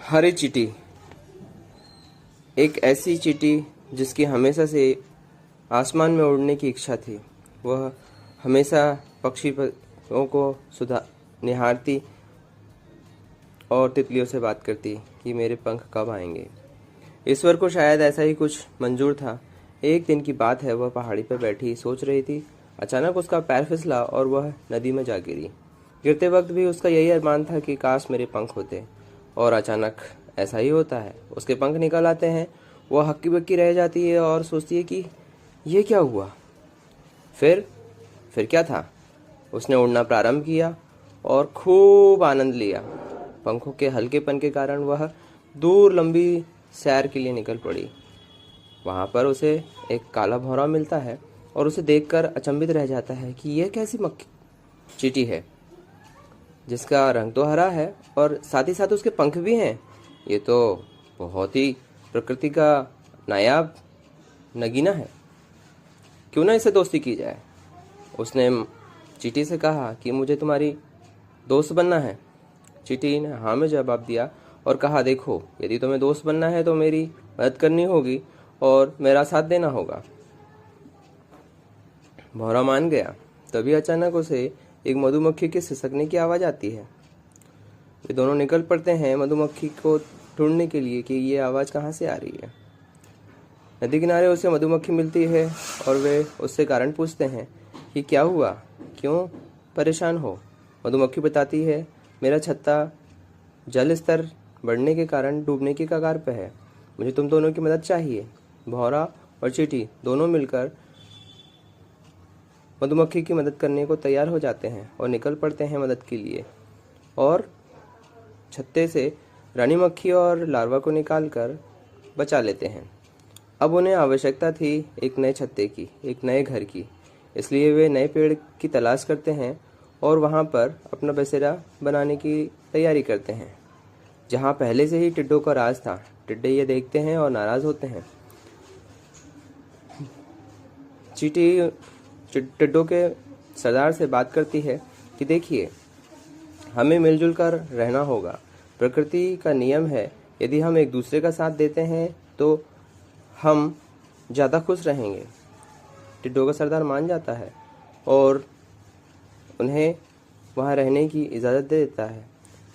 हरी चींटी एक ऐसी चींटी जिसकी हमेशा से आसमान में उड़ने की इच्छा थी। वह हमेशा पक्षियों को सुधा निहारती और तितलियों से बात करती कि मेरे पंख कब आएंगे। ईश्वर को शायद ऐसा ही कुछ मंजूर था। एक दिन की बात है, वह पहाड़ी पर बैठी सोच रही थी। अचानक उसका पैर फिसला और वह नदी में जा गिरी। गिरते वक्त भी उसका यही अरमान था कि काश मेरे पंख होते। और अचानक ऐसा ही होता है, उसके पंख निकल आते हैं। वह हक्की बक्की रह जाती है और सोचती है कि ये क्या हुआ। फिर क्या था, उसने उड़ना प्रारंभ किया और खूब आनंद लिया। पंखों के हल्केपन के कारण वह दूर लंबी सैर के लिए निकल पड़ी। वहां पर उसे एक काला भौरा मिलता है और उसे देखकर अचंभित रह जाता है कि यह कैसी चींटी है जिसका रंग तो हरा है और साथ ही साथ उसके पंख भी हैं। ये तो बहुत ही प्रकृति का नायाब नगीना है। क्यों ना इससे दोस्ती की जाए। उसने चींटी से कहा कि मुझे तुम्हारी दोस्त बनना है। चींटी ने हाँ में जवाब दिया और कहा, देखो, यदि तुम्हें दोस्त बनना है तो मेरी मदद करनी होगी और मेरा साथ देना होगा। भौरा मान गया। तभी अचानक उसे एक मधुमक्खी के सिसकने की आवाज आती है। वे दोनों निकल पड़ते हैं मधुमक्खी को ढूंढने के लिए कि ये आवाज कहाँ से आ रही है। नदी किनारे उसे मधुमक्खी मिलती है और वे उससे कारण पूछते हैं कि क्या हुआ, क्यों परेशान हो। मधुमक्खी बताती है, मेरा छत्ता जल स्तर बढ़ने के कारण डूबने की कगार पर है। मुझे तुम दोनों की मदद चाहिए। भौरा और चींटी दोनों मिलकर मधुमक्खी की मदद करने को तैयार हो जाते हैं और निकल पड़ते हैं मदद के लिए और छत्ते से रानी मक्खी और लार्वा को निकालकर बचा लेते हैं। अब उन्हें आवश्यकता थी एक नए छत्ते की, एक नए घर की। इसलिए वे नए पेड़ की तलाश करते हैं और वहां पर अपना बसेरा बनाने की तैयारी करते हैं। जहां पहले से ही टिड्डों का राज था। टिड्डे ये देखते हैं और नाराज होते हैं। चींटी टिड्डों के सरदार से बात करती है कि देखिए, हमें मिलजुल कर रहना होगा। प्रकृति का नियम है, यदि हम एक दूसरे का साथ देते हैं तो हम ज़्यादा खुश रहेंगे। टिड्डों का सरदार मान जाता है और उन्हें वहाँ रहने की इजाज़त दे देता है।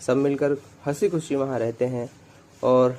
सब मिलकर हंसी खुशी वहाँ रहते हैं और